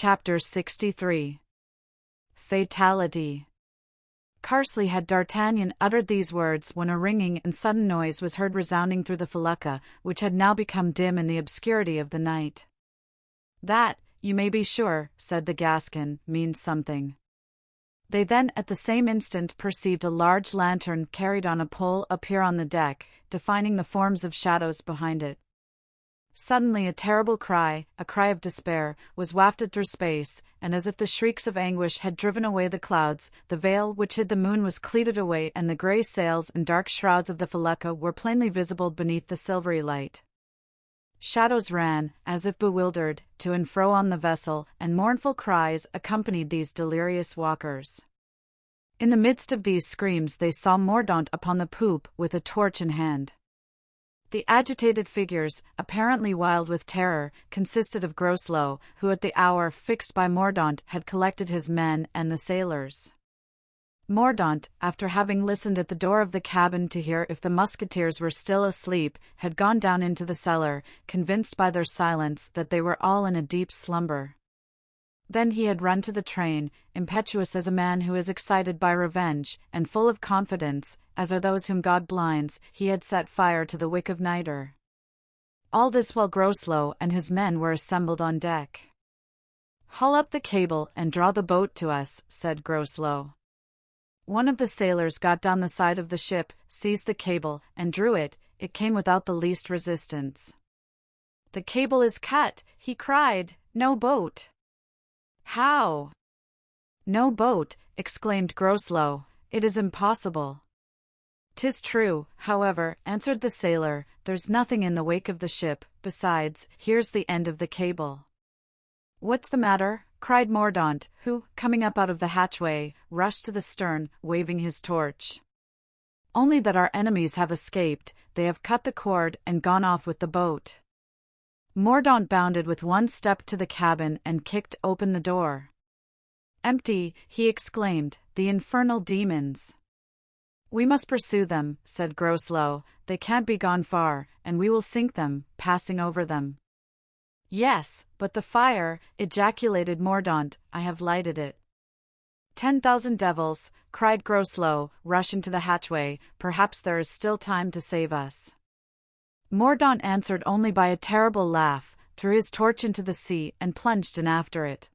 Chapter 63. Fatality. Scarcely had D'Artagnan uttered these words when a ringing and sudden noise was heard resounding through the felucca, which had now become dim in the obscurity of the night. "That, you may be sure," said the Gascon, "means something." They then at the same instant perceived a large lantern carried on a pole appear on the deck, defining the forms of shadows behind it. Suddenly a terrible cry, a cry of despair, was wafted through space, and as if the shrieks of anguish had driven away the clouds, the veil which hid the moon was cleated away and the grey sails and dark shrouds of the felucca were plainly visible beneath the silvery light. Shadows ran, as if bewildered, to and fro on the vessel, and mournful cries accompanied these delirious walkers. In the midst of these screams they saw Mordaunt upon the poop with a torch in hand. The agitated figures, apparently wild with terror, consisted of Groslow, who at the hour fixed by Mordaunt had collected his men and the sailors. Mordaunt, after having listened at the door of the cabin to hear if the musketeers were still asleep, had gone down into the cellar, convinced by their silence that they were all in a deep slumber. Then he had run to the train, impetuous as a man who is excited by revenge, and full of confidence, as are those whom God blinds, he had set fire to the wick of nitre. All this while Groslow and his men were assembled on deck. "Haul up the cable and draw the boat to us," said Groslow. One of the sailors got down the side of the ship, seized the cable, and drew it. It came without the least resistance. "The cable is cut," he cried. "No boat." "How?" "No boat," exclaimed Groslow. "It is impossible." "'Tis true, however," answered the sailor. "There's nothing in the wake of the ship, besides, here's the end of the cable." "What's the matter?" cried Mordaunt, who, coming up out of the hatchway, rushed to the stern, waving his torch. "Only that our enemies have escaped. They have cut the cord and gone off with the boat." Mordaunt bounded with one step to the cabin and kicked open the door. "Empty!" he exclaimed. "The infernal demons!" "We must pursue them," said Groslow. "They can't be gone far, and we will sink them, passing over them." "Yes, but the fire," ejaculated Mordaunt. "I have lighted it." 10,000 devils!" cried Groslow, rushing to the hatchway. "Perhaps there is still time to save us." Mordaunt answered only by a terrible laugh, threw his torch into the sea, and plunged in after it.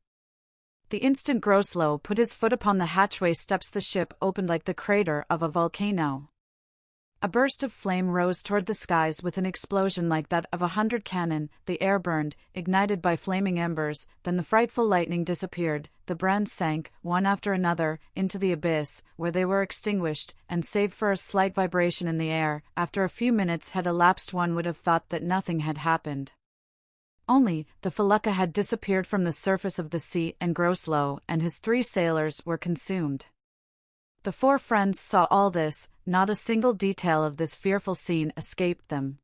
The instant Groslow put his foot upon the hatchway steps the ship opened like the crater of a volcano. A burst of flame rose toward the skies with an explosion like that of 100 cannon, the air burned, ignited by flaming embers, then the frightful lightning disappeared, the brands sank, one after another, into the abyss, where they were extinguished, and save for a slight vibration in the air, after a few minutes had elapsed one would have thought that nothing had happened. Only, the felucca had disappeared from the surface of the sea and Groslow and his 3 sailors were consumed. The 4 friends saw all this, not a single detail of this fearful scene escaped them.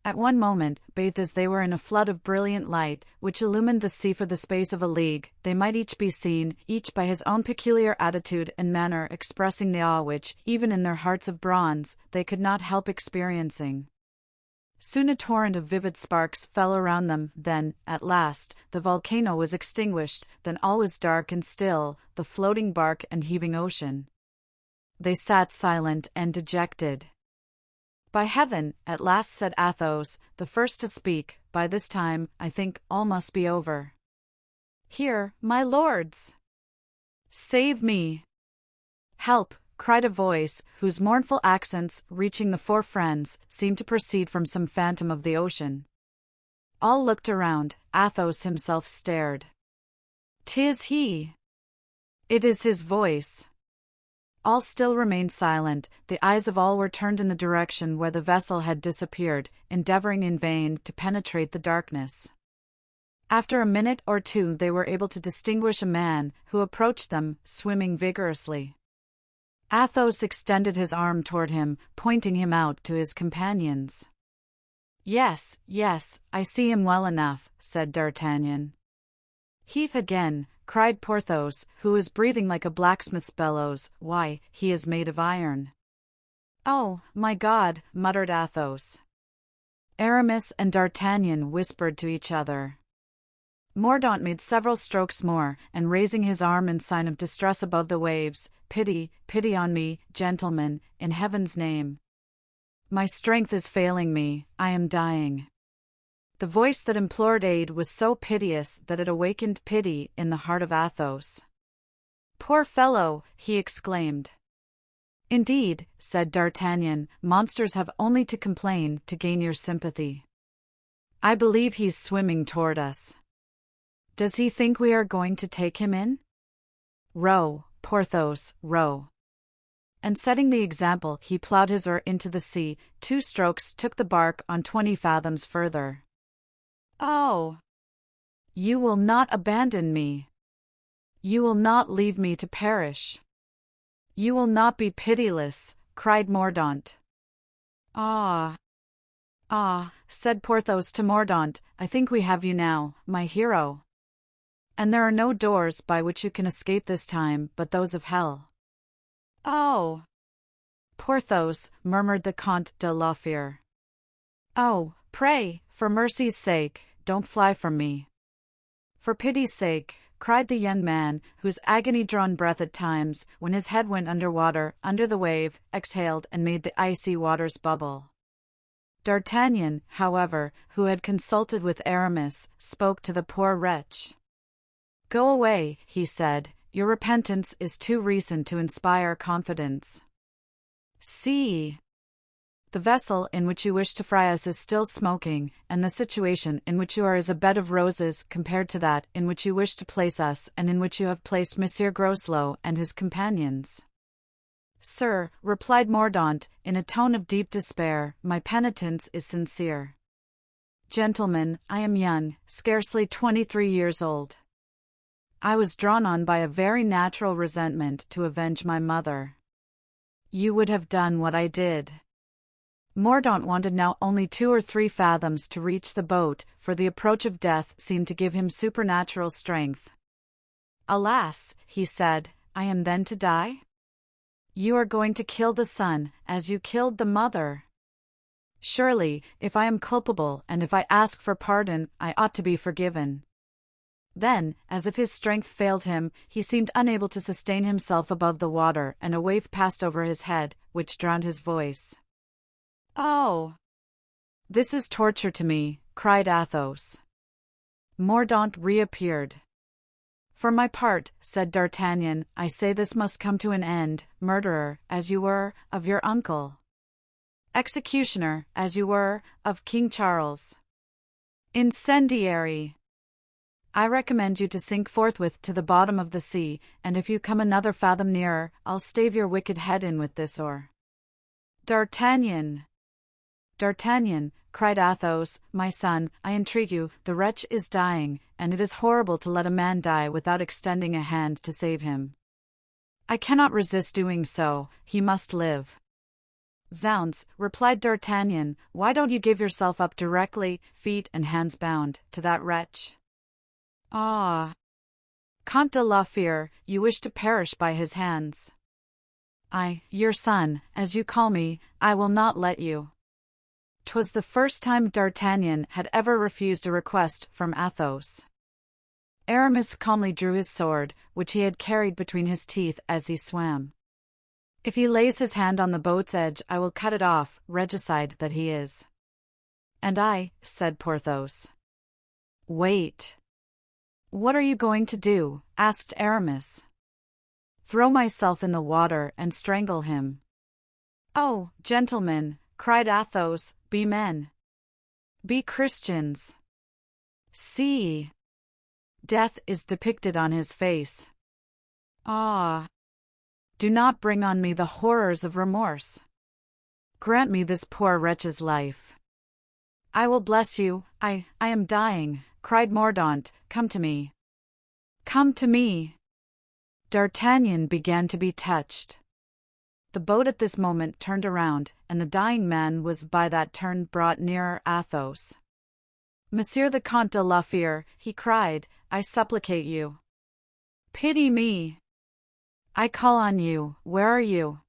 At one moment, bathed as they were in a flood of brilliant light, which illumined the sea for the space of a league, they might each be seen, each by his own peculiar attitude and manner expressing the awe which, even in their hearts of bronze, they could not help experiencing. Soon a torrent of vivid sparks fell around them, then, at last, the volcano was extinguished, then all was dark and still, the floating bark and heaving ocean. They sat silent and dejected. "By heaven," at last said Athos, the first to speak, "by this time, I think, all must be over." "Here, my lords!" "Save me!" "Help!" cried a voice, whose mournful accents, reaching the 4 friends, seemed to proceed from some phantom of the ocean. All looked around. Athos himself stared. "'Tis he!" "It is his voice!" All still remained silent. The eyes of all were turned in the direction where the vessel had disappeared, endeavoring in vain to penetrate the darkness. After a minute or two they were able to distinguish a man, who approached them, swimming vigorously. Athos extended his arm toward him, pointing him out to his companions. "Yes, yes, I see him well enough," said D'Artagnan. "Heave again," cried Porthos, who was breathing like a blacksmith's bellows. "Why, he is made of iron." "Oh, my God," muttered Athos. Aramis and D'Artagnan whispered to each other. Mordaunt made several strokes more, and raising his arm in sign of distress above the waves, "Pity, pity on me, gentlemen, in heaven's name. My strength is failing me, I am dying." The voice that implored aid was so piteous that it awakened pity in the heart of Athos. "Poor fellow!" he exclaimed. "Indeed," said D'Artagnan, "monsters have only to complain to gain your sympathy. I believe he's swimming toward us. Does he think we are going to take him in? Row, Porthos, row." And setting the example, he ploughed his oar into the sea. 2 strokes took the bark on 20 fathoms further. "Oh! You will not abandon me. You will not leave me to perish. You will not be pitiless," cried Mordaunt. "Ah! Ah!" said Porthos to Mordaunt, "I think we have you now, my hero. And there are no doors by which you can escape this time but those of hell." "Oh!" "Porthos," murmured the Comte de la Fère. "Oh, pray, for mercy's sake, don't fly from me." "For pity's sake," cried the young man, whose agony-drawn breath at times, when his head went under water, under the wave, exhaled and made the icy waters bubble. D'Artagnan, however, who had consulted with Aramis, spoke to the poor wretch. "Go away," he said, "your repentance is too recent to inspire confidence. See! The vessel in which you wish to fry us is still smoking, and the situation in which you are is a bed of roses compared to that in which you wish to place us and in which you have placed Monsieur Groslow and his companions." "Sir," replied Mordaunt, in a tone of deep despair, "my penitence is sincere. Gentlemen, I am young, scarcely 23 years old. I was drawn on by a very natural resentment to avenge my mother. You would have done what I did." Mordaunt wanted now only 2 or 3 fathoms to reach the boat, for the approach of death seemed to give him supernatural strength. "Alas," he said, "I am then to die? You are going to kill the son, as you killed the mother. Surely, if I am culpable and if I ask for pardon, I ought to be forgiven." Then, as if his strength failed him, he seemed unable to sustain himself above the water, and a wave passed over his head, which drowned his voice. "Oh! This is torture to me," cried Athos. Mordaunt reappeared. "For my part," said D'Artagnan, "I say this must come to an end, murderer, as you were, of your uncle. Executioner, as you were, of King Charles. Incendiary! I recommend you to sink forthwith to the bottom of the sea, and if you come another fathom nearer, I'll stave your wicked head in with this oar." "D'Artagnan! D'Artagnan!" cried Athos, "my son, I entreat you, the wretch is dying, and it is horrible to let a man die without extending a hand to save him. I cannot resist doing so, he must live." "Zounds," replied D'Artagnan, "why don't you give yourself up directly, feet and hands bound, to that wretch? Ah! Comte de la Fère, you wish to perish by his hands. I, your son, as you call me, I will not let you." 'Twas the first time D'Artagnan had ever refused a request from Athos. Aramis calmly drew his sword, which he had carried between his teeth as he swam. "If he lays his hand on the boat's edge, I will cut it off, regicide that he is." "And I," said Porthos. "Wait." "What are you going to do?" asked Aramis. "Throw myself in the water and strangle him." "Oh, gentlemen," cried Athos, "be men. Be Christians. See! Death is depicted on his face. Ah! Do not bring on me the horrors of remorse. Grant me this poor wretch's life." "I will bless you, I am dying," cried Mordaunt, "come to me. Come to me." D'Artagnan began to be touched. The boat at this moment turned around, and the dying man was by that turn brought nearer Athos. "Monsieur the Comte de la Fère," he cried, "I supplicate you. Pity me. I call on you, where are you?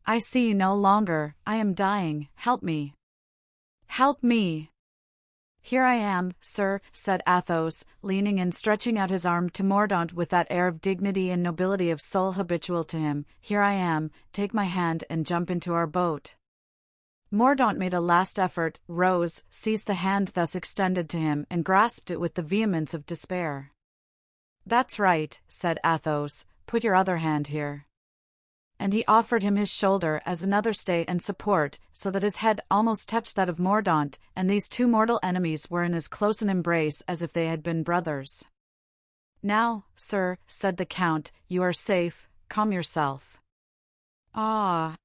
I see you no longer, I am dying, help me. Help me." Here I am, sir, said Athos, leaning and stretching out his arm to Mordaunt with that air of dignity and nobility of soul habitual to him. Here I am, take my hand and jump into our boat. Mordaunt made a last effort, rose, seized the hand thus extended to him, and grasped it with the vehemence of despair. That's right, said Athos, put your other hand here. And he offered him his shoulder as another stay and support, so that his head almost touched that of Mordaunt, and these two mortal enemies were in as close an embrace as if they had been brothers. Now, sir, said the Count, you are safe, calm yourself. Ah!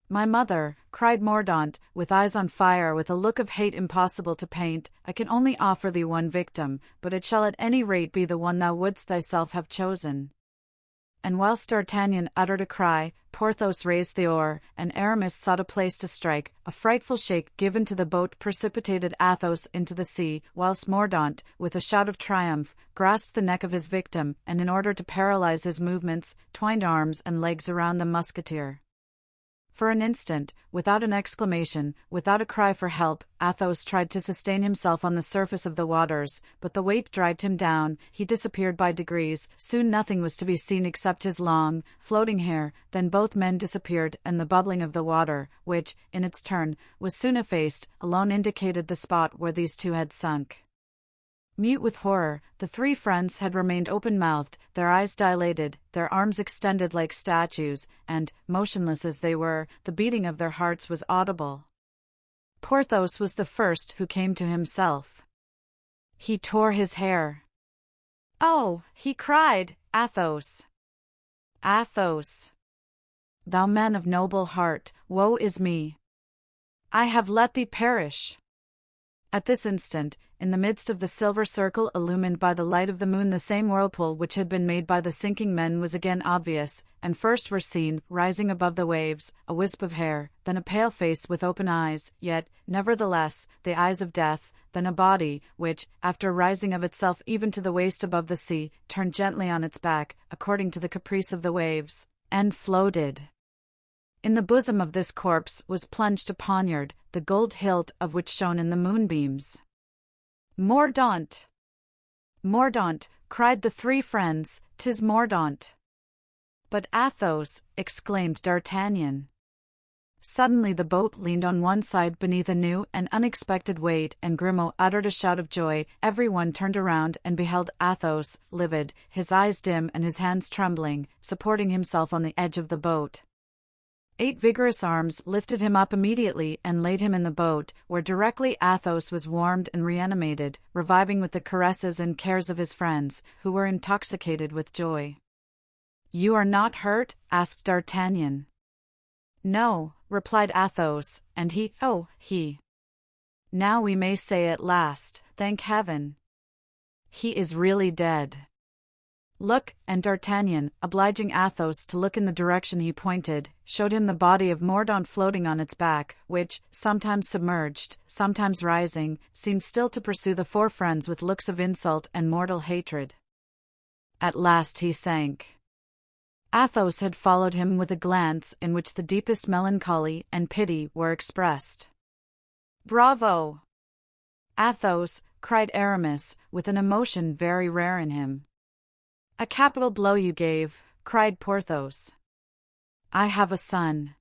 My mother, cried Mordaunt, with eyes on fire, with a look of hate impossible to paint, I can only offer thee one victim, but it shall at any rate be the one thou wouldst thyself have chosen. And whilst D'Artagnan uttered a cry, Porthos raised the oar, and Aramis sought a place to strike. A frightful shake given to the boat precipitated Athos into the sea, whilst Mordaunt, with a shout of triumph, grasped the neck of his victim, and in order to paralyze his movements, twined arms and legs around the musketeer. For an instant, without an exclamation, without a cry for help, Athos tried to sustain himself on the surface of the waters, but the weight dragged him down. He disappeared by degrees. Soon nothing was to be seen except his long, floating hair. Then both men disappeared, and the bubbling of the water, which, in its turn, was soon effaced, alone indicated the spot where these two had sunk. Mute with horror, the three friends had remained open-mouthed, their eyes dilated, their arms extended like statues, and, motionless as they were, the beating of their hearts was audible. Porthos was the first who came to himself. He tore his hair. "Oh," he cried, "Athos! Athos! Thou man of noble heart, woe is me! I have let thee perish!" At this instant, in the midst of the silver circle illumined by the light of the moon, the same whirlpool which had been made by the sinking men was again obvious, and first were seen, rising above the waves, a wisp of hair, then a pale face with open eyes, yet, nevertheless, the eyes of death, then a body, which, after rising of itself even to the waist above the sea, turned gently on its back, according to the caprice of the waves, and floated. In the bosom of this corpse was plunged a poniard, the gold hilt of which shone in the moonbeams. "Mordaunt! Mordaunt!" cried the three friends, "'tis Mordaunt!" "But Athos!" exclaimed D'Artagnan. Suddenly the boat leaned on one side beneath a new and unexpected weight, and Grimaud uttered a shout of joy. Everyone turned around and beheld Athos, livid, his eyes dim and his hands trembling, supporting himself on the edge of the boat. 8 vigorous arms lifted him up immediately and laid him in the boat, where directly Athos was warmed and reanimated, reviving with the caresses and cares of his friends, who were intoxicated with joy. "You are not hurt?" asked D'Artagnan. "No," replied Athos, and he. "Now we may say at last, thank heaven. He is really dead. Look," and D'Artagnan, obliging Athos to look in the direction he pointed, showed him the body of Mordaunt floating on its back, which, sometimes submerged, sometimes rising, seemed still to pursue the four friends with looks of insult and mortal hatred. At last he sank. Athos had followed him with a glance in which the deepest melancholy and pity were expressed. "Bravo! Athos!" cried Aramis, with an emotion very rare in him. "A capital blow you gave," cried Porthos. "I have a son."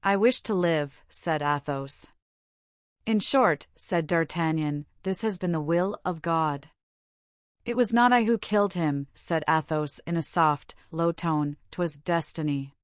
"I wish to live," said Athos. "In short," said D'Artagnan, "this has been the will of God." "It was not I who killed him," said Athos in a soft, low tone, "'twas destiny."